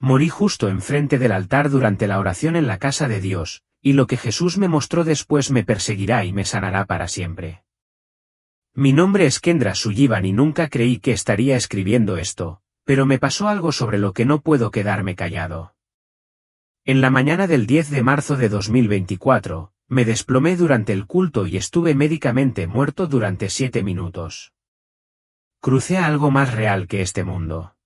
Morí justo enfrente del altar durante la oración en la casa de Dios, y lo que Jesús me mostró después me perseguirá y me sanará para siempre. Mi nombre es Kendra Sullivan y nunca creí que estaría escribiendo esto, pero me pasó algo sobre lo que no puedo quedarme callado. En la mañana del 10 de marzo de 2024, me desplomé durante el culto y estuve médicamente muerto durante 7 minutos. Crucé a algo más real que este mundo.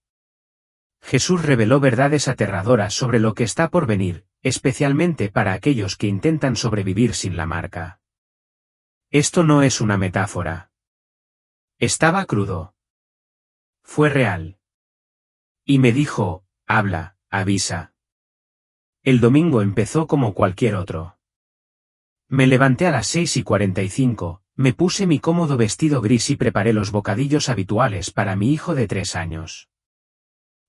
Jesús reveló verdades aterradoras sobre lo que está por venir, especialmente para aquellos que intentan sobrevivir sin la marca. Esto no es una metáfora. Estaba crudo. Fue real. Y me dijo, habla, avisa. El domingo empezó como cualquier otro. Me levanté a las 6:45, me puse mi cómodo vestido gris y preparé los bocadillos habituales para mi hijo de 3 años.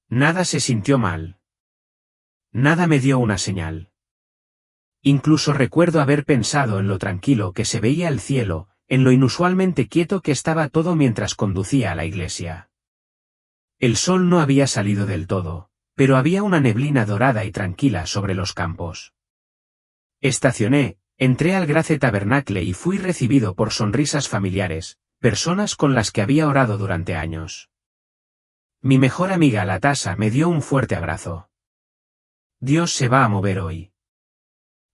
Nada se sintió mal. Nada me dio una señal. Incluso recuerdo haber pensado en lo tranquilo que se veía el cielo, en lo inusualmente quieto que estaba todo mientras conducía a la iglesia. El sol no había salido del todo, pero había una neblina dorada y tranquila sobre los campos. Estacioné, entré al Grace Tabernacle y fui recibido por sonrisas familiares, personas con las que había orado durante años. Mi mejor amiga la Tasa me dio un fuerte abrazo. Dios se va a mover hoy.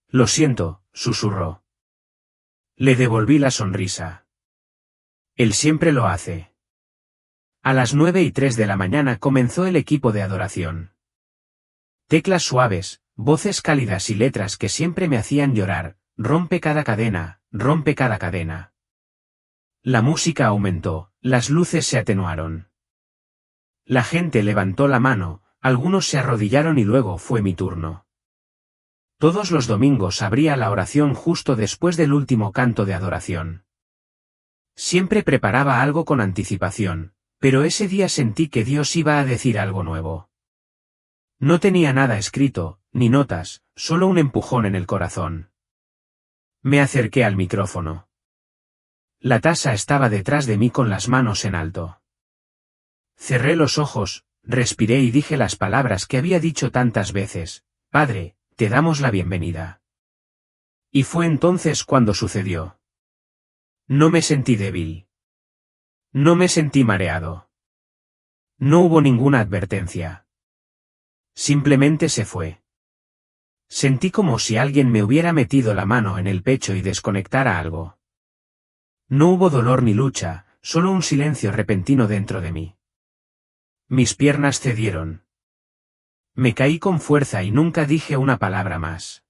Lo siento, susurró. Le devolví la sonrisa. Él siempre lo hace. A las 9:03 de la mañana comenzó el equipo de adoración. Teclas suaves, voces cálidas y letras que siempre me hacían llorar, rompe cada cadena, rompe cada cadena. La música aumentó, las luces se atenuaron. La gente levantó la mano, algunos se arrodillaron y luego fue mi turno. Todos los domingos abría la oración justo después del último canto de adoración. Siempre preparaba algo con anticipación, pero ese día sentí que Dios iba a decir algo nuevo. No tenía nada escrito, ni notas, solo un empujón en el corazón. Me acerqué al micrófono. La Tasa estaba detrás de mí con las manos en alto. Cerré los ojos, respiré y dije las palabras que había dicho tantas veces: Padre, te damos la bienvenida. Y fue entonces cuando sucedió. No me sentí débil. No me sentí mareado. No hubo ninguna advertencia. Simplemente se fue. Sentí como si alguien me hubiera metido la mano en el pecho y desconectara algo. No hubo dolor ni lucha, solo un silencio repentino dentro de mí. Mis piernas cedieron. Me caí con fuerza y nunca dije una palabra más.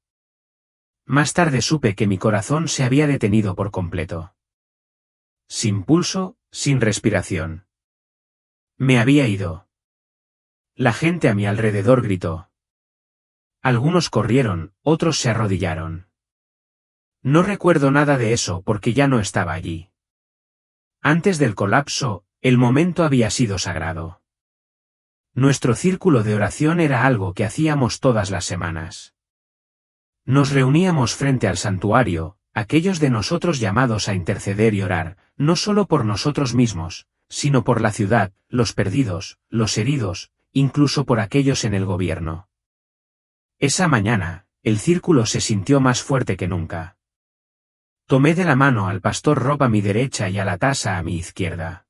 Más tarde supe que mi corazón se había detenido por completo. Sin pulso, sin respiración. Me había ido. La gente a mi alrededor gritó. Algunos corrieron, otros se arrodillaron. No recuerdo nada de eso porque ya no estaba allí. Antes del colapso, el momento había sido sagrado. Nuestro círculo de oración era algo que hacíamos todas las semanas. Nos reuníamos frente al santuario, aquellos de nosotros llamados a interceder y orar, no solo por nosotros mismos, sino por la ciudad, los perdidos, los heridos, incluso por aquellos en el gobierno. Esa mañana, el círculo se sintió más fuerte que nunca. Tomé de la mano al pastor Rob a mi derecha y a la Tasa a mi izquierda.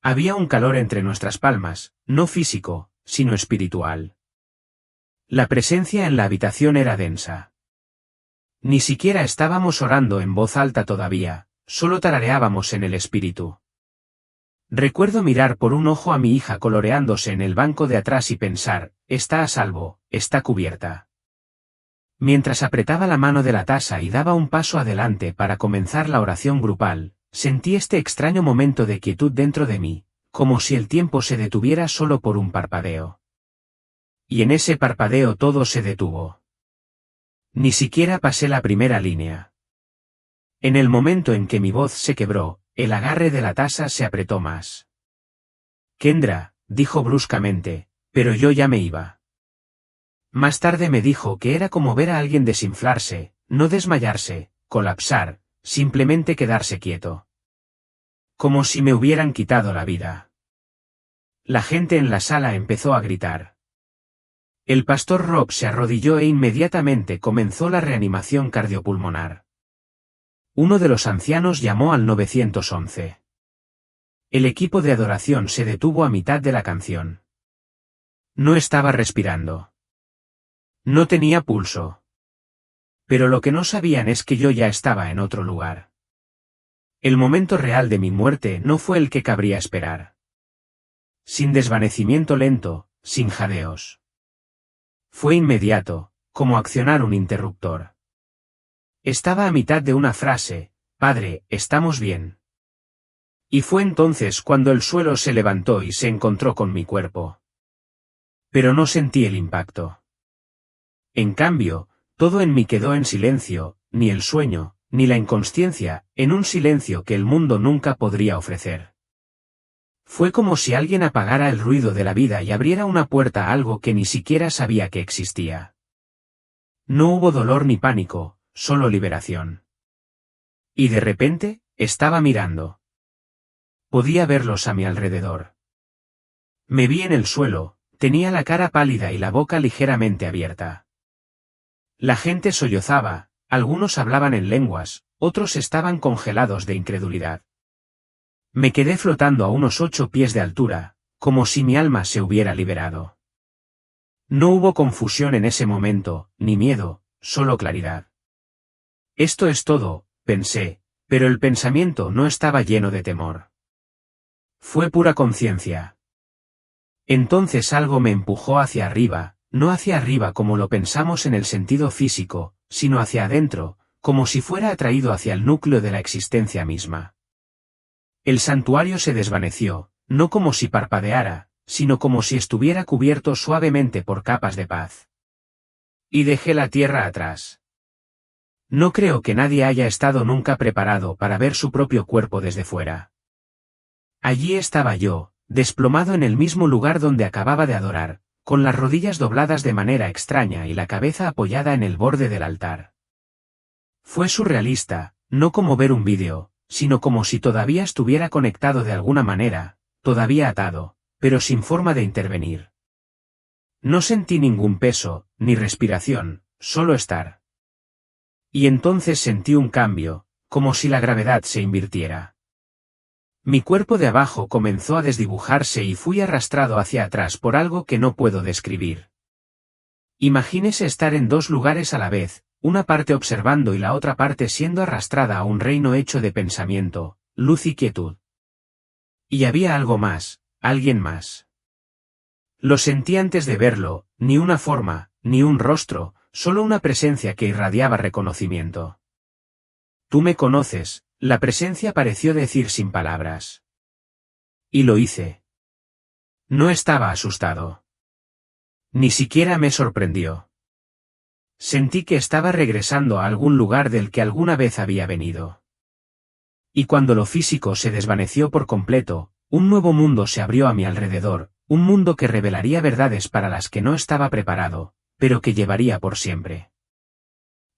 Había un calor entre nuestras palmas, no físico, sino espiritual. La presencia en la habitación era densa. Ni siquiera estábamos orando en voz alta todavía, solo tarareábamos en el espíritu. Recuerdo mirar por un ojo a mi hija coloreándose en el banco de atrás y pensar, está a salvo, está cubierta. Mientras apretaba la mano de la Tasa y daba un paso adelante para comenzar la oración grupal, sentí este extraño momento de quietud dentro de mí, como si el tiempo se detuviera solo por un parpadeo. Y en ese parpadeo todo se detuvo. Ni siquiera pasé la primera línea. En el momento en que mi voz se quebró, el agarre de la Tasa se apretó más. Kendra, dijo bruscamente, pero yo ya me iba. Más tarde me dijo que era como ver a alguien desinflarse, no desmayarse, colapsar, simplemente quedarse quieto. Como si me hubieran quitado la vida. La gente en la sala empezó a gritar. El pastor Rob se arrodilló e inmediatamente comenzó la reanimación cardiopulmonar. Uno de los ancianos llamó al 911. El equipo de adoración se detuvo a mitad de la canción. No estaba respirando. No tenía pulso. Pero lo que no sabían es que yo ya estaba en otro lugar. El momento real de mi muerte no fue el que cabría esperar. Sin desvanecimiento lento, sin jadeos. Fue inmediato, como accionar un interruptor. Estaba a mitad de una frase: Padre, ¿estamos bien? Y fue entonces cuando el suelo se levantó y se encontró con mi cuerpo. Pero no sentí el impacto. En cambio, todo en mí quedó en silencio, ni el sueño, ni la inconsciencia, en un silencio que el mundo nunca podría ofrecer. Fue como si alguien apagara el ruido de la vida y abriera una puerta a algo que ni siquiera sabía que existía. No hubo dolor ni pánico, solo liberación. Y de repente, estaba mirando. Podía verlos a mi alrededor. Me vi en el suelo, tenía la cara pálida y la boca ligeramente abierta. La gente sollozaba, algunos hablaban en lenguas, otros estaban congelados de incredulidad. Me quedé flotando a unos 8 pies de altura, como si mi alma se hubiera liberado. No hubo confusión en ese momento, ni miedo, solo claridad. Esto es todo, pensé, pero el pensamiento no estaba lleno de temor. Fue pura conciencia. Entonces algo me empujó hacia arriba, no hacia arriba como lo pensamos en el sentido físico, sino hacia adentro, como si fuera atraído hacia el núcleo de la existencia misma. El santuario se desvaneció, no como si parpadeara, sino como si estuviera cubierto suavemente por capas de paz. Y dejé la tierra atrás. No creo que nadie haya estado nunca preparado para ver su propio cuerpo desde fuera. Allí estaba yo, desplomado en el mismo lugar donde acababa de adorar, con las rodillas dobladas de manera extraña y la cabeza apoyada en el borde del altar. Fue surrealista, no como ver un vídeo, sino como si todavía estuviera conectado de alguna manera, todavía atado, pero sin forma de intervenir. No sentí ningún peso, ni respiración, solo estar. Y entonces sentí un cambio, como si la gravedad se invirtiera. Mi cuerpo de abajo comenzó a desdibujarse y fui arrastrado hacia atrás por algo que no puedo describir. Imagínese estar en dos lugares a la vez, una parte observando y la otra parte siendo arrastrada a un reino hecho de pensamiento, luz y quietud. Y había algo más, alguien más. Lo sentí antes de verlo, ni una forma, ni un rostro, solo una presencia que irradiaba reconocimiento. Tú me conoces, la presencia pareció decir sin palabras. Y lo hice. No estaba asustado. Ni siquiera me sorprendió. Sentí que estaba regresando a algún lugar del que alguna vez había venido. Y cuando lo físico se desvaneció por completo, un nuevo mundo se abrió a mi alrededor, un mundo que revelaría verdades para las que no estaba preparado, pero que llevaría por siempre.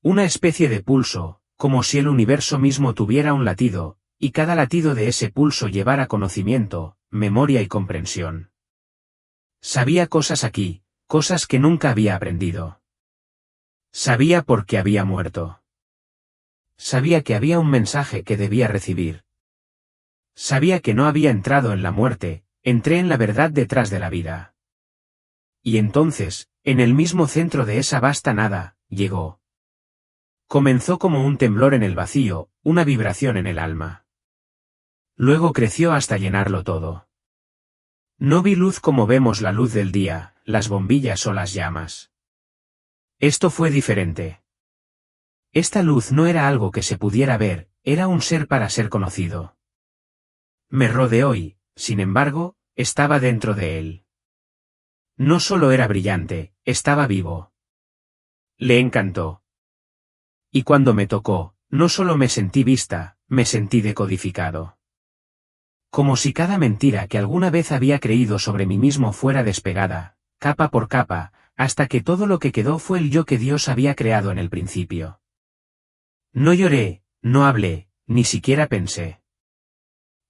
Una especie de pulso, como si el universo mismo tuviera un latido, y cada latido de ese pulso llevara conocimiento, memoria y comprensión. Sabía cosas aquí, cosas que nunca había aprendido. Sabía por qué había muerto. Sabía que había un mensaje que debía recibir. Sabía que no había entrado en la muerte, entré en la verdad detrás de la vida. Y entonces, en el mismo centro de esa vasta nada, llegó. Comenzó como un temblor en el vacío, una vibración en el alma. Luego creció hasta llenarlo todo. No vi luz como vemos la luz del día, las bombillas o las llamas. Esto fue diferente. Esta luz no era algo que se pudiera ver, era un ser para ser conocido. Me rodeó y, sin embargo, estaba dentro de él. No solo era brillante, estaba vivo. Le encantó. Y cuando me tocó, no solo me sentí vista, me sentí decodificado. Como si cada mentira que alguna vez había creído sobre mí mismo fuera despegada, capa por capa, hasta que todo lo que quedó fue el yo que Dios había creado en el principio. No lloré, no hablé, ni siquiera pensé.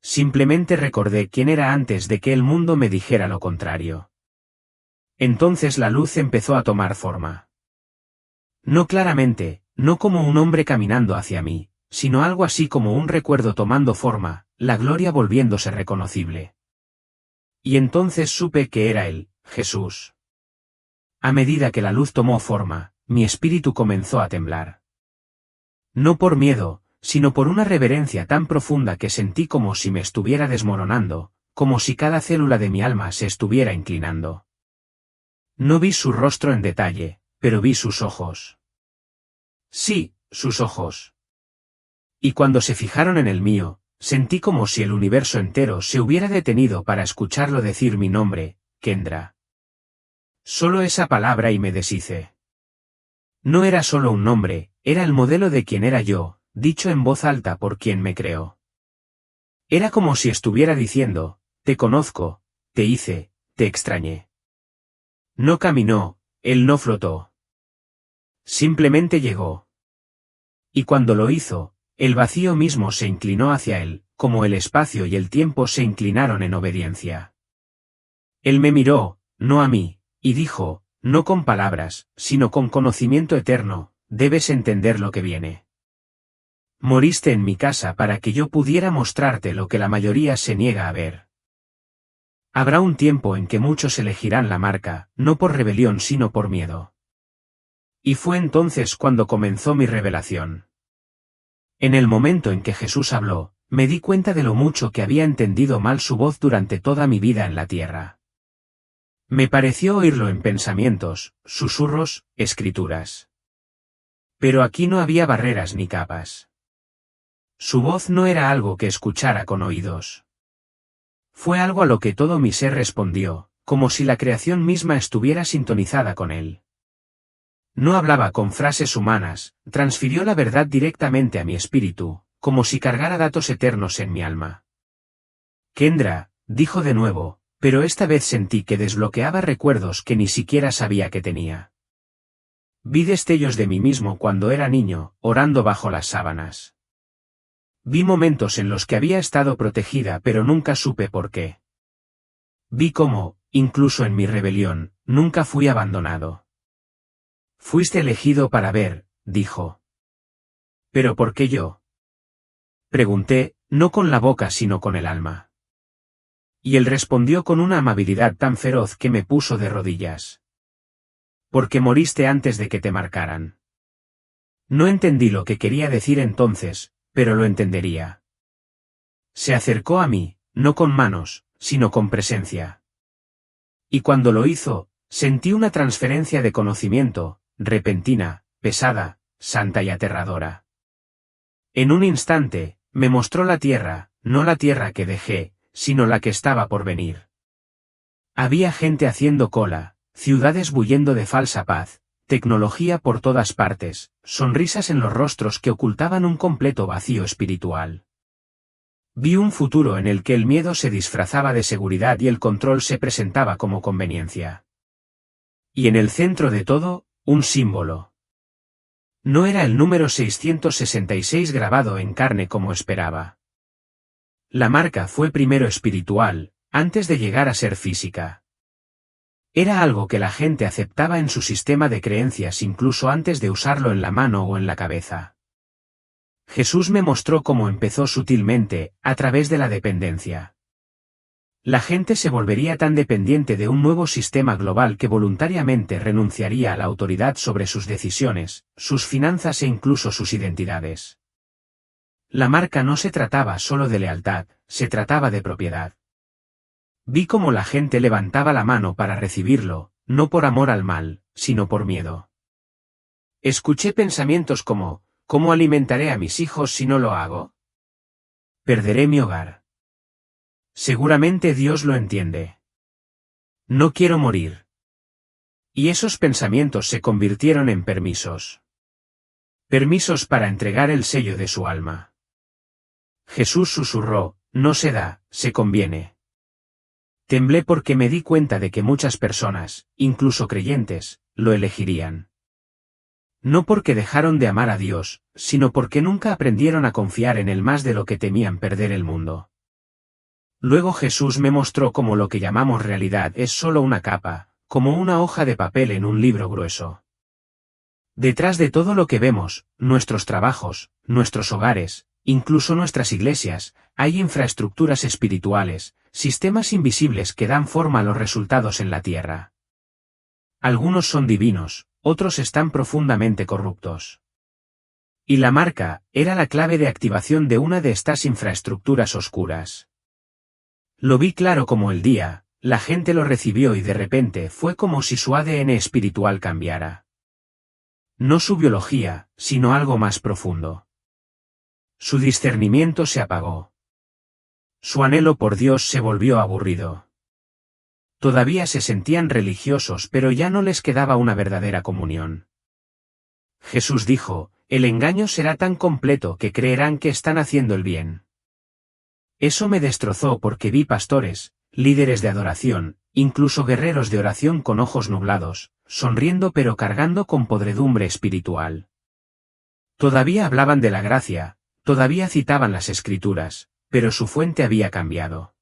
Simplemente recordé quién era antes de que el mundo me dijera lo contrario. Entonces la luz empezó a tomar forma. No claramente, no como un hombre caminando hacia mí, sino algo así como un recuerdo tomando forma, la gloria volviéndose reconocible. Y entonces supe que era él, Jesús. A medida que la luz tomó forma, mi espíritu comenzó a temblar. No por miedo, sino por una reverencia tan profunda que sentí como si me estuviera desmoronando, como si cada célula de mi alma se estuviera inclinando. No vi su rostro en detalle, pero vi sus ojos. Sí, sus ojos. Y cuando se fijaron en el mío, sentí como si el universo entero se hubiera detenido para escucharlo decir mi nombre, Kendra. Solo esa palabra y me deshice. No era solo un nombre, era el modelo de quien era yo, dicho en voz alta por quien me creó. Era como si estuviera diciendo, te conozco, te hice, te extrañé. No caminó, él no flotó. Simplemente llegó. Y cuando lo hizo, el vacío mismo se inclinó hacia él, como el espacio y el tiempo se inclinaron en obediencia. Él me miró, no a mí, y dijo, no con palabras, sino con conocimiento eterno, debes entender lo que viene. Moriste en mi casa para que yo pudiera mostrarte lo que la mayoría se niega a ver. Habrá un tiempo en que muchos elegirán la marca, no por rebelión sino por miedo. Y fue entonces cuando comenzó mi revelación. En el momento en que Jesús habló, me di cuenta de lo mucho que había entendido mal su voz durante toda mi vida en la tierra. Me pareció oírlo en pensamientos, susurros, escrituras. Pero aquí no había barreras ni capas. Su voz no era algo que escuchara con oídos. Fue algo a lo que todo mi ser respondió, como si la creación misma estuviera sintonizada con él. No hablaba con frases humanas, transfirió la verdad directamente a mi espíritu, como si cargara datos eternos en mi alma. Kendra, dijo de nuevo, pero esta vez sentí que desbloqueaba recuerdos que ni siquiera sabía que tenía. Vi destellos de mí mismo cuando era niño, orando bajo las sábanas. Vi momentos en los que había estado protegida pero nunca supe por qué. Vi cómo, incluso en mi rebelión, nunca fui abandonado. Fuiste elegido para ver, dijo. ¿Pero por qué yo? Pregunté, no con la boca sino con el alma. Y él respondió con una amabilidad tan feroz que me puso de rodillas. Porque moriste antes de que te marcaran. No entendí lo que quería decir entonces, pero lo entendería. Se acercó a mí, no con manos, sino con presencia. Y cuando lo hizo, sentí una transferencia de conocimiento, repentina, pesada, santa y aterradora. En un instante, me mostró la tierra, no la tierra que dejé, sino la que estaba por venir. Había gente haciendo cola, ciudades bullendo de falsa paz, tecnología por todas partes, sonrisas en los rostros que ocultaban un completo vacío espiritual. Vi un futuro en el que el miedo se disfrazaba de seguridad y el control se presentaba como conveniencia. Y en el centro de todo, un símbolo. No era el número 666 grabado en carne como esperaba. La marca fue primero espiritual, antes de llegar a ser física. Era algo que la gente aceptaba en su sistema de creencias incluso antes de usarlo en la mano o en la cabeza. Jesús me mostró cómo empezó sutilmente, a través de la dependencia. La gente se volvería tan dependiente de un nuevo sistema global que voluntariamente renunciaría a la autoridad sobre sus decisiones, sus finanzas e incluso sus identidades. La marca no se trataba solo de lealtad, se trataba de propiedad. Vi cómo la gente levantaba la mano para recibirlo, no por amor al mal, sino por miedo. Escuché pensamientos como, ¿cómo alimentaré a mis hijos si no lo hago? Perderé mi hogar. Seguramente Dios lo entiende. No quiero morir. Y esos pensamientos se convirtieron en permisos. Permisos para entregar el sello de su alma. Jesús susurró, no se da, se conviene. Temblé porque me di cuenta de que muchas personas, incluso creyentes, lo elegirían. No porque dejaron de amar a Dios, sino porque nunca aprendieron a confiar en Él más de lo que temían perder el mundo. Luego Jesús me mostró cómo lo que llamamos realidad es solo una capa, como una hoja de papel en un libro grueso. Detrás de todo lo que vemos, nuestros trabajos, nuestros hogares, incluso nuestras iglesias, hay infraestructuras espirituales, sistemas invisibles que dan forma a los resultados en la tierra. Algunos son divinos, otros están profundamente corruptos. Y la marca era la clave de activación de una de estas infraestructuras oscuras. Lo vi claro como el día, la gente lo recibió y de repente fue como si su ADN espiritual cambiara. No su biología, sino algo más profundo. Su discernimiento se apagó. Su anhelo por Dios se volvió aburrido. Todavía se sentían religiosos, pero ya no les quedaba una verdadera comunión. Jesús dijo, el engaño será tan completo que creerán que están haciendo el bien. Eso me destrozó porque vi pastores, líderes de adoración, incluso guerreros de oración con ojos nublados, sonriendo pero cargando con podredumbre espiritual. Todavía hablaban de la gracia, todavía citaban las Escrituras, pero su fuente había cambiado.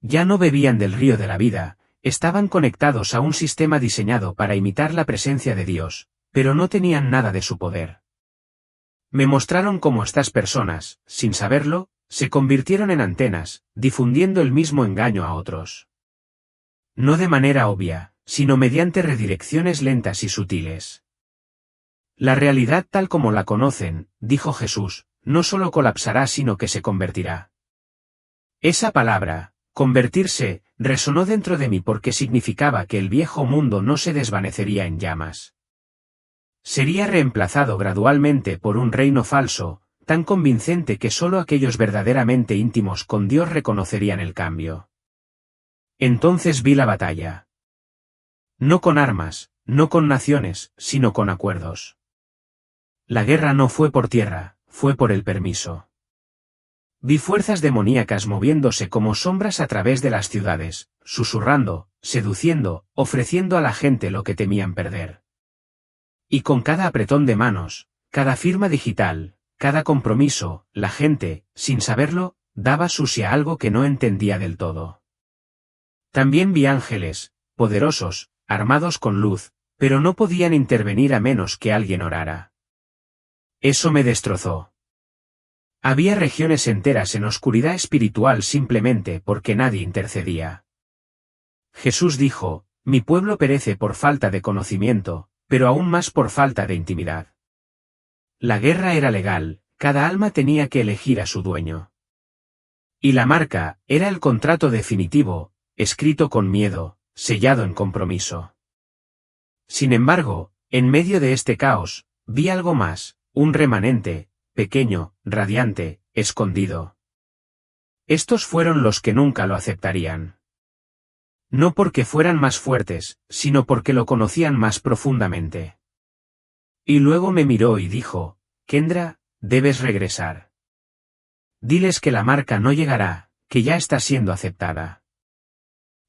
Ya no bebían del río de la vida, estaban conectados a un sistema diseñado para imitar la presencia de Dios, pero no tenían nada de su poder. Me mostraron cómo estas personas, sin saberlo, se convirtieron en antenas, difundiendo el mismo engaño a otros. No de manera obvia, sino mediante redirecciones lentas y sutiles. La realidad tal como la conocen, dijo Jesús, no solo colapsará sino que se convertirá. Esa palabra, convertirse, resonó dentro de mí porque significaba que el viejo mundo no se desvanecería en llamas. Sería reemplazado gradualmente por un reino falso, tan convincente que solo aquellos verdaderamente íntimos con Dios reconocerían el cambio. Entonces vi la batalla. No con armas, no con naciones, sino con acuerdos. La guerra no fue por tierra, fue por el permiso. Vi fuerzas demoníacas moviéndose como sombras a través de las ciudades, susurrando, seduciendo, ofreciendo a la gente lo que temían perder. Y con cada apretón de manos, cada firma digital, cada compromiso, la gente, sin saberlo, daba su sí a algo que no entendía del todo. También vi ángeles, poderosos, armados con luz, pero no podían intervenir a menos que alguien orara. Eso me destrozó. Había regiones enteras en oscuridad espiritual simplemente porque nadie intercedía. Jesús dijo, mi pueblo perece por falta de conocimiento, pero aún más por falta de intimidad. La guerra era legal, cada alma tenía que elegir a su dueño. Y la marca, era el contrato definitivo, escrito con miedo, sellado en compromiso. Sin embargo, en medio de este caos, vi algo más, un remanente, pequeño, radiante, escondido. Estos fueron los que nunca lo aceptarían. No porque fueran más fuertes, sino porque lo conocían más profundamente. Y luego me miró y dijo, Kendra, debes regresar. Diles que la marca no llegará, que ya está siendo aceptada.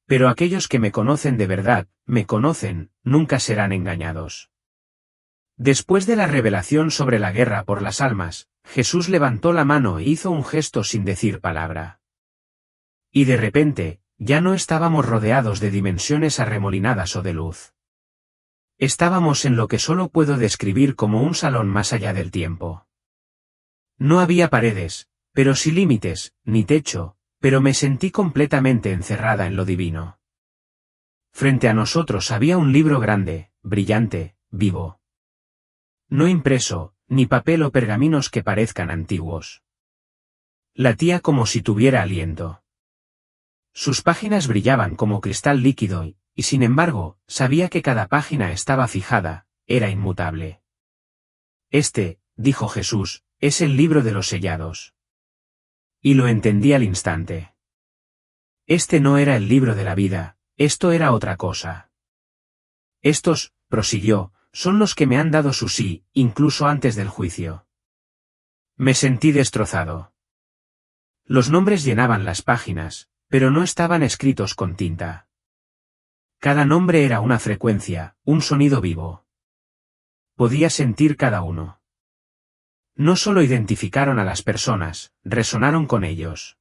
Pero aquellos que me conocen de verdad, me conocen, nunca serán engañados. Después de la revelación sobre la guerra por las almas, Jesús levantó la mano e hizo un gesto sin decir palabra. Y de repente, ya no estábamos rodeados de dimensiones arremolinadas o de luz. Estábamos en lo que solo puedo describir como un salón más allá del tiempo. No había paredes, pero sí límites, ni techo, pero me sentí completamente encerrada en lo divino. Frente a nosotros había un libro grande, brillante, vivo. No impreso, ni papel o pergaminos que parezcan antiguos. Latía como si tuviera aliento. Sus páginas brillaban como cristal líquido y sin embargo, sabía que cada página estaba fijada, era inmutable. Este, dijo Jesús, es el libro de los sellados. Y lo entendí al instante. Este no era el libro de la vida, esto era otra cosa. Estos, prosiguió, son los que me han dado su sí, incluso antes del juicio. Me sentí destrozado. Los nombres llenaban las páginas, pero no estaban escritos con tinta. Cada nombre era una frecuencia, un sonido vivo. Podía sentir cada uno. No solo identificaron a las personas, resonaron con ellos.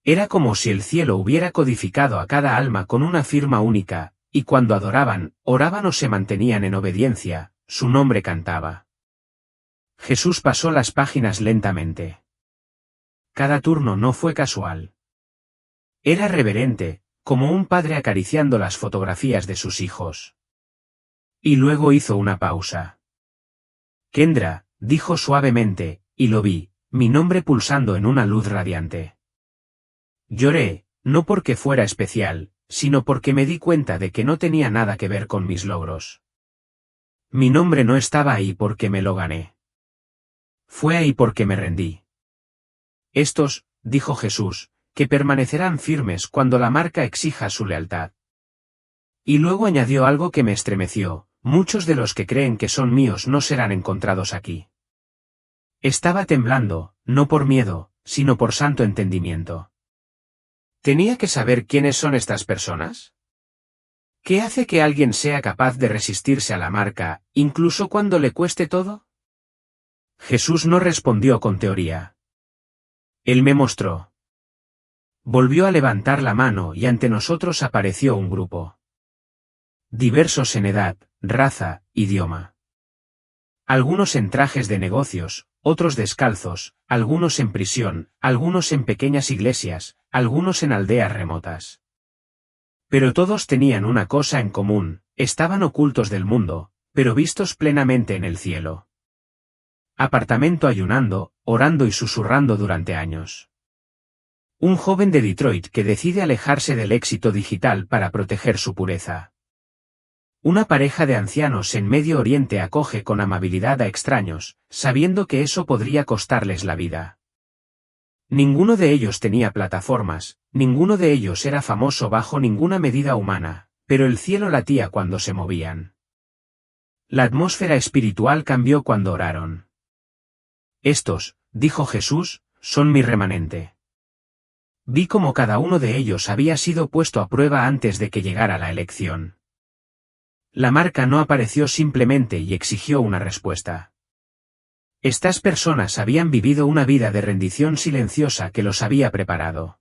Era como si el cielo hubiera codificado a cada alma con una firma única, y cuando adoraban, oraban o se mantenían en obediencia, su nombre cantaba. Jesús pasó las páginas lentamente. Cada turno no fue casual. Era reverente, como un padre acariciando las fotografías de sus hijos. Y luego hizo una pausa. Kendra, dijo suavemente, y lo vi, mi nombre pulsando en una luz radiante. Lloré, no porque fuera especial, sino porque me di cuenta de que no tenía nada que ver con mis logros. Mi nombre no estaba ahí porque me lo gané. Fue ahí porque me rendí. Estos, dijo Jesús, que permanecerán firmes cuando la marca exija su lealtad. Y luego añadió algo que me estremeció, muchos de los que creen que son míos no serán encontrados aquí. Estaba temblando, no por miedo, sino por santo entendimiento. ¿Tenía que saber quiénes son estas personas? ¿Qué hace que alguien sea capaz de resistirse a la marca, incluso cuando le cueste todo? Jesús no respondió con teoría. Él me mostró. Volvió a levantar la mano y ante nosotros apareció un grupo. Diversos en edad, raza, idioma. Algunos en trajes de negocios, otros descalzos, algunos en prisión, algunos en pequeñas iglesias, algunos en aldeas remotas. Pero todos tenían una cosa en común, estaban ocultos del mundo, pero vistos plenamente en el cielo. Apartamento ayunando, orando y susurrando durante años. Un joven de Detroit que decide alejarse del éxito digital para proteger su pureza. Una pareja de ancianos en Medio Oriente acoge con amabilidad a extraños, sabiendo que eso podría costarles la vida. Ninguno de ellos tenía plataformas, ninguno de ellos era famoso bajo ninguna medida humana, pero el cielo latía cuando se movían. La atmósfera espiritual cambió cuando oraron. Estos, dijo Jesús, son mi remanente. Vi cómo cada uno de ellos había sido puesto a prueba antes de que llegara la elección. La marca no apareció simplemente y exigió una respuesta. Estas personas habían vivido una vida de rendición silenciosa que los había preparado.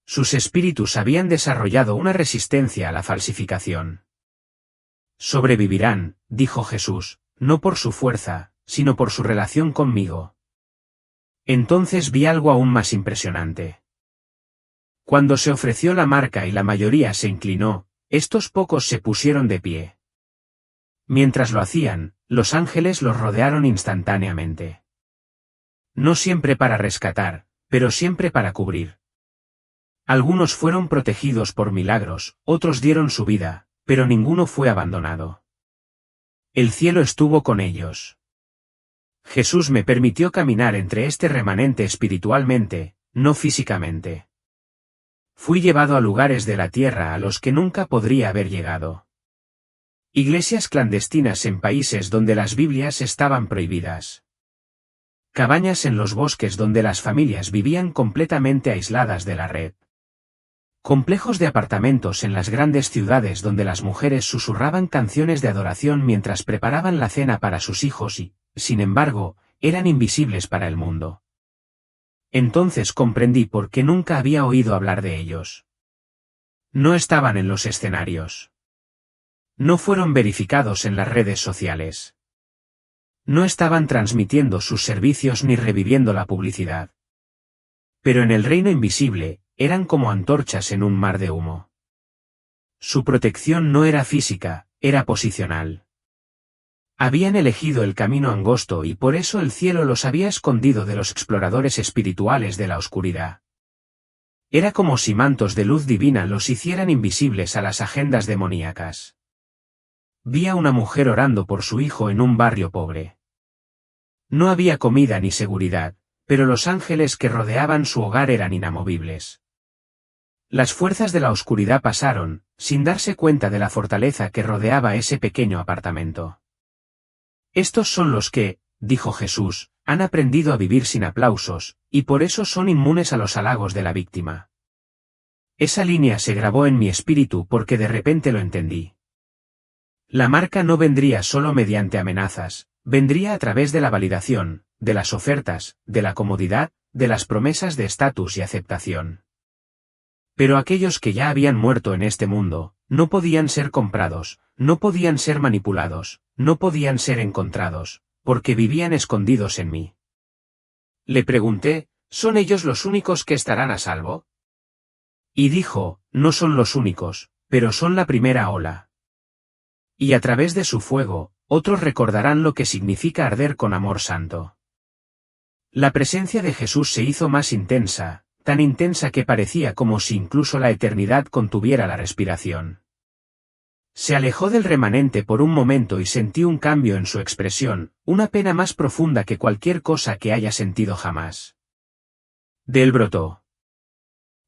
Sus espíritus habían desarrollado una resistencia a la falsificación. Sobrevivirán, dijo Jesús, no por su fuerza, sino por su relación conmigo. Entonces vi algo aún más impresionante. Cuando se ofreció la marca y la mayoría se inclinó, estos pocos se pusieron de pie. Mientras lo hacían, los ángeles los rodearon instantáneamente. No siempre para rescatar, pero siempre para cubrir. Algunos fueron protegidos por milagros, otros dieron su vida, pero ninguno fue abandonado. El cielo estuvo con ellos. Jesús me permitió caminar entre este remanente espiritualmente, no físicamente. Fui llevado a lugares de la tierra a los que nunca podría haber llegado. Iglesias clandestinas en países donde las Biblias estaban prohibidas. Cabañas en los bosques donde las familias vivían completamente aisladas de la red. Complejos de apartamentos en las grandes ciudades donde las mujeres susurraban canciones de adoración mientras preparaban la cena para sus hijos y, sin embargo, eran invisibles para el mundo. Entonces comprendí por qué nunca había oído hablar de ellos. No estaban en los escenarios. No fueron verificados en las redes sociales. No estaban transmitiendo sus servicios ni reviviendo la publicidad. Pero en el reino invisible, eran como antorchas en un mar de humo. Su protección no era física, era posicional. Habían elegido el camino angosto y por eso el cielo los había escondido de los exploradores espirituales de la oscuridad. Era como si mantos de luz divina los hicieran invisibles a las agendas demoníacas. Vi a una mujer orando por su hijo en un barrio pobre. No había comida ni seguridad, pero los ángeles que rodeaban su hogar eran inamovibles. Las fuerzas de la oscuridad pasaron, sin darse cuenta de la fortaleza que rodeaba ese pequeño apartamento. Estos son los que, dijo Jesús, han aprendido a vivir sin aplausos, y por eso son inmunes a los halagos de la víctima. Esa línea se grabó en mi espíritu porque de repente lo entendí. La marca no vendría solo mediante amenazas, vendría a través de la validación, de las ofertas, de la comodidad, de las promesas de estatus y aceptación. Pero aquellos que ya habían muerto en este mundo, no podían ser comprados, no podían ser manipulados, no podían ser encontrados, porque vivían escondidos en mí. Le pregunté, ¿son ellos los únicos que estarán a salvo? Y dijo, no son los únicos, pero son la primera ola. Y a través de su fuego, otros recordarán lo que significa arder con amor santo. La presencia de Jesús se hizo más intensa, tan intensa que parecía como si incluso la eternidad contuviera la respiración. Se alejó del remanente por un momento y sentí un cambio en su expresión, una pena más profunda que cualquier cosa que haya sentido jamás. De él brotó.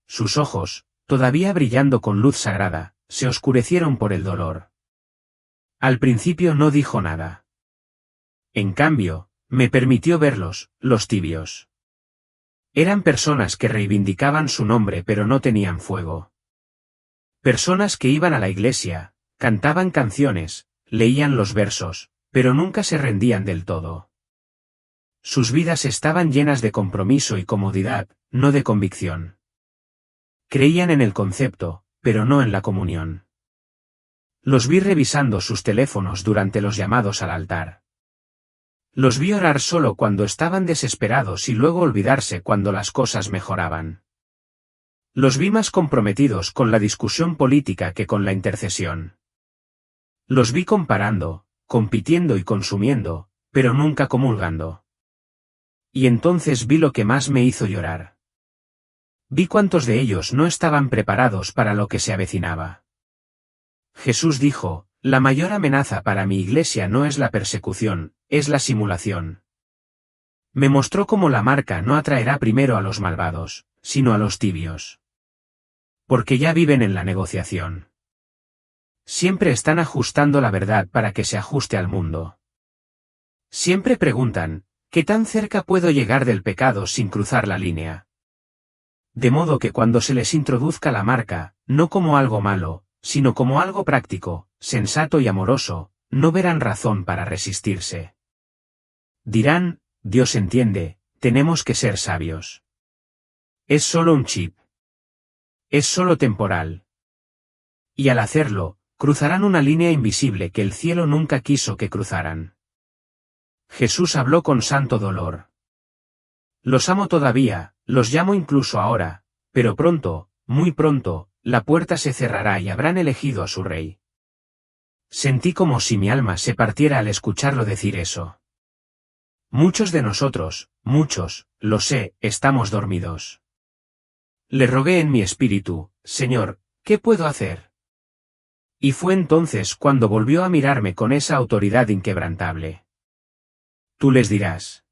Sus ojos, todavía brillando con luz sagrada, se oscurecieron por el dolor. Al principio no dijo nada. En cambio, me permitió verlos, los tibios. Eran personas que reivindicaban su nombre pero no tenían fuego. Personas que iban a la iglesia, cantaban canciones, leían los versos, pero nunca se rendían del todo. Sus vidas estaban llenas de compromiso y comodidad, no de convicción. Creían en el concepto, pero no en la comunión. Los vi revisando sus teléfonos durante los llamados al altar. Los vi orar solo cuando estaban desesperados y luego olvidarse cuando las cosas mejoraban. Los vi más comprometidos con la discusión política que con la intercesión. Los vi comparando, compitiendo y consumiendo, pero nunca comulgando. Y entonces vi lo que más me hizo llorar. Vi cuántos de ellos no estaban preparados para lo que se avecinaba. Jesús dijo, la mayor amenaza para mi iglesia no es la persecución, es la simulación. Me mostró cómo la marca no atraerá primero a los malvados, sino a los tibios. Porque ya viven en la negociación. Siempre están ajustando la verdad para que se ajuste al mundo. Siempre preguntan, ¿qué tan cerca puedo llegar del pecado sin cruzar la línea? De modo que cuando se les introduzca la marca, no como algo malo, sino como algo práctico, sensato y amoroso, no verán razón para resistirse. Dirán, Dios entiende, tenemos que ser sabios. Es solo un chip. Es solo temporal. Y al hacerlo, cruzarán una línea invisible que el cielo nunca quiso que cruzaran. Jesús habló con santo dolor. Los amo todavía, los llamo incluso ahora, pero pronto, muy pronto, la puerta se cerrará y habrán elegido a su rey. Sentí como si mi alma se partiera al escucharlo decir eso. Muchos de nosotros, muchos, lo sé, estamos dormidos. Le rogué en mi espíritu, Señor, ¿qué puedo hacer? Y fue entonces cuando volvió a mirarme con esa autoridad inquebrantable. Tú les dirás.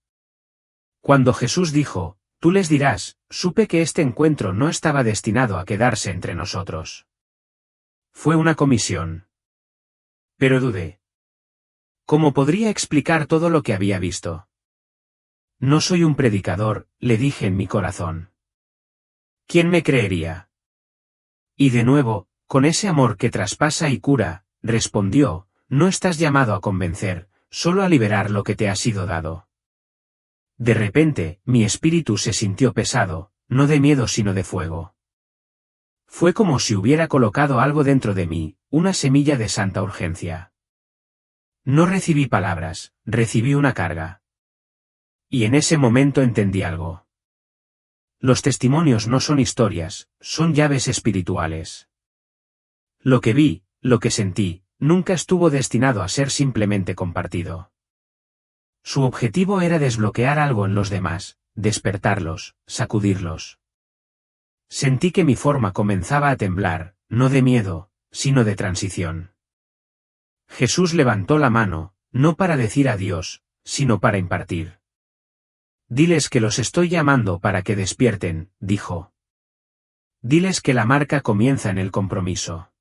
Cuando Jesús dijo, tú les dirás, supe que este encuentro no estaba destinado a quedarse entre nosotros. Fue una comisión. Pero dudé. ¿Cómo podría explicar todo lo que había visto? No soy un predicador, le dije en mi corazón. ¿Quién me creería? Y de nuevo, con ese amor que traspasa y cura, respondió, no estás llamado a convencer, solo a liberar lo que te ha sido dado. De repente, mi espíritu se sintió pesado, no de miedo sino de fuego. Fue como si hubiera colocado algo dentro de mí, una semilla de santa urgencia. No recibí palabras, recibí una carga. Y en ese momento entendí algo. Los testimonios no son historias, son llaves espirituales. Lo que vi, lo que sentí, nunca estuvo destinado a ser simplemente compartido. Su objetivo era desbloquear algo en los demás, despertarlos, sacudirlos. Sentí que mi forma comenzaba a temblar, no de miedo, sino de transición. Jesús levantó la mano, no para decir adiós, sino para impartir. Diles que los estoy llamando para que despierten, dijo. Diles que la marca comienza en el compromiso.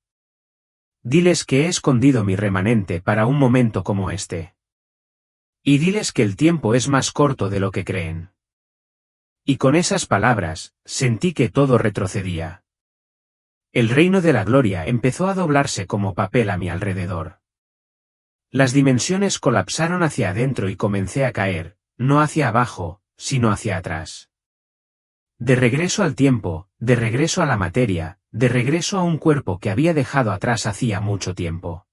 Diles que he escondido mi remanente para un momento como este. Y diles que el tiempo es más corto de lo que creen. Y con esas palabras, sentí que todo retrocedía. El reino de la gloria empezó a doblarse como papel a mi alrededor. Las dimensiones colapsaron hacia adentro y comencé a caer, no hacia abajo, sino hacia atrás. De regreso al tiempo, de regreso a la materia, de regreso a un cuerpo que había dejado atrás hacía mucho tiempo.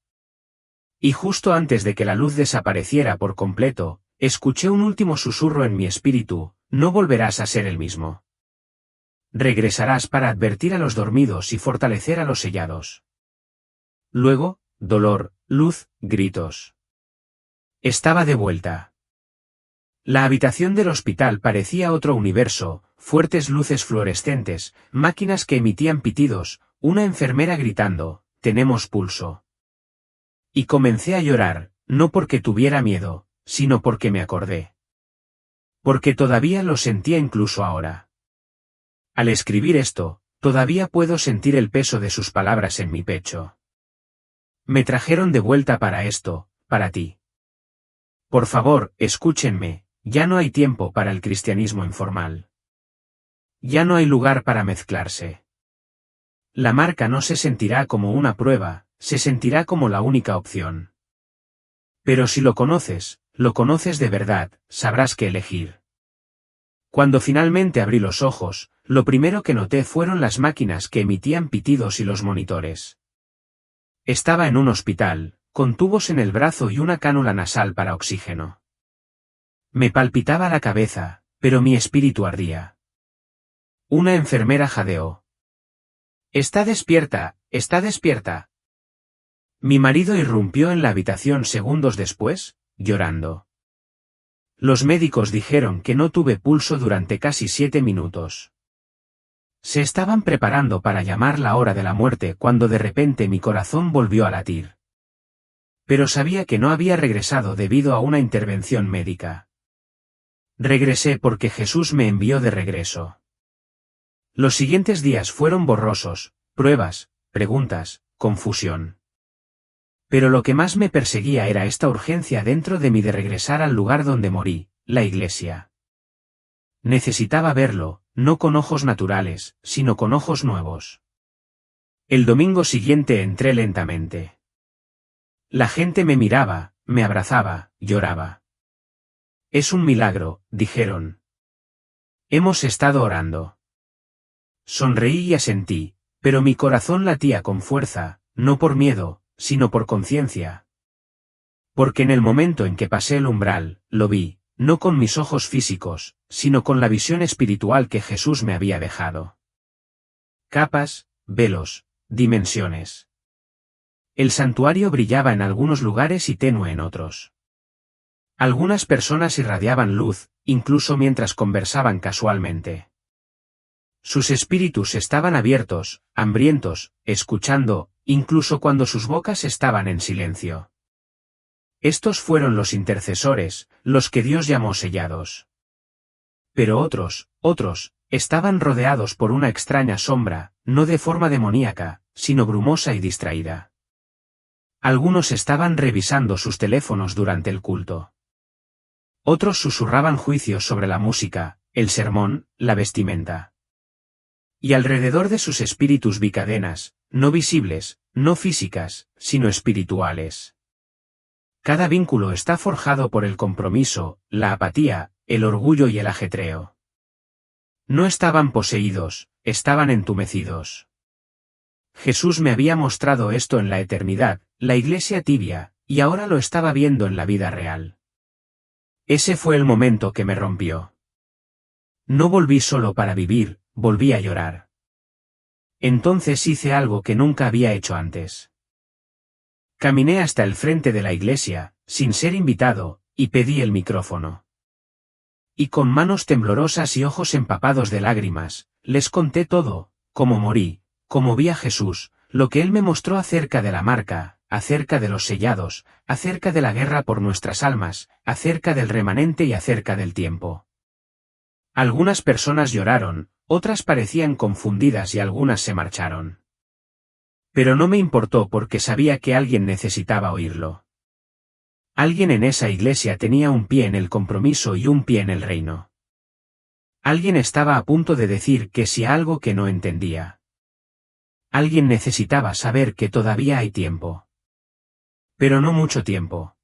Y justo antes de que la luz desapareciera por completo, escuché un último susurro en mi espíritu: no volverás a ser el mismo. Regresarás para advertir a los dormidos y fortalecer a los sellados. Luego, dolor, luz, gritos. Estaba de vuelta. La habitación del hospital parecía otro universo, fuertes luces fluorescentes, máquinas que emitían pitidos, una enfermera gritando: tenemos pulso. Y comencé a llorar, no porque tuviera miedo, sino porque me acordé. Porque todavía lo sentía incluso ahora. Al escribir esto, todavía puedo sentir el peso de sus palabras en mi pecho. Me trajeron de vuelta para esto, para ti. Por favor, escúchenme, ya no hay tiempo para el cristianismo informal. Ya no hay lugar para mezclarse. La marca no se sentirá como una prueba, se sentirá como la única opción. Pero si lo conoces de verdad, sabrás qué elegir. Cuando finalmente abrí los ojos, lo primero que noté fueron las máquinas que emitían pitidos y los monitores. Estaba en un hospital, con tubos en el brazo y una cánula nasal para oxígeno. Me palpitaba la cabeza, pero mi espíritu ardía. Una enfermera jadeó. «Está despierta, está despierta». Mi marido irrumpió en la habitación segundos después, llorando. Los médicos dijeron que no tuve pulso durante casi 7 minutos. Se estaban preparando para llamar la hora de la muerte cuando de repente mi corazón volvió a latir. Pero sabía que no había regresado debido a una intervención médica. Regresé porque Jesús me envió de regreso. Los siguientes días fueron borrosos, pruebas, preguntas, confusión. Pero lo que más me perseguía era esta urgencia dentro de mí de regresar al lugar donde morí, la iglesia. Necesitaba verlo, no con ojos naturales, sino con ojos nuevos. El domingo siguiente entré lentamente. La gente me miraba, me abrazaba, lloraba. «Es un milagro», dijeron. «Hemos estado orando». Sonreí y asentí, pero mi corazón latía con fuerza, no por miedo, sino por conciencia. Porque en el momento en que pasé el umbral, lo vi, no con mis ojos físicos, sino con la visión espiritual que Jesús me había dejado. Capas, velos, dimensiones. El santuario brillaba en algunos lugares y tenue en otros. Algunas personas irradiaban luz, incluso mientras conversaban casualmente. Sus espíritus estaban abiertos, hambrientos, escuchando, incluso cuando sus bocas estaban en silencio. Estos fueron los intercesores, los que Dios llamó sellados. Pero otros, estaban rodeados por una extraña sombra, no de forma demoníaca, sino brumosa y distraída. Algunos estaban revisando sus teléfonos durante el culto. Otros susurraban juicios sobre la música, el sermón, la vestimenta. Y alrededor de sus espíritus vi cadenas, no visibles, no físicas, sino espirituales. Cada vínculo está forjado por el compromiso, la apatía, el orgullo y el ajetreo. No estaban poseídos, estaban entumecidos. Jesús me había mostrado esto en la eternidad, la iglesia tibia, y ahora lo estaba viendo en la vida real. Ese fue el momento que me rompió. No volví solo para vivir, volví a llorar. Entonces hice algo que nunca había hecho antes. Caminé hasta el frente de la iglesia, sin ser invitado, y pedí el micrófono. Y con manos temblorosas y ojos empapados de lágrimas, les conté todo, cómo morí, cómo vi a Jesús, lo que Él me mostró acerca de la marca, acerca de los sellados, acerca de la guerra por nuestras almas, acerca del remanente y acerca del tiempo. Algunas personas lloraron, otras parecían confundidas y algunas se marcharon. Pero no me importó porque sabía que alguien necesitaba oírlo. Alguien en esa iglesia tenía un pie en el compromiso y un pie en el reino. Alguien estaba a punto de decir que sí a algo que no entendía. Alguien necesitaba saber que todavía hay tiempo. Pero no mucho tiempo.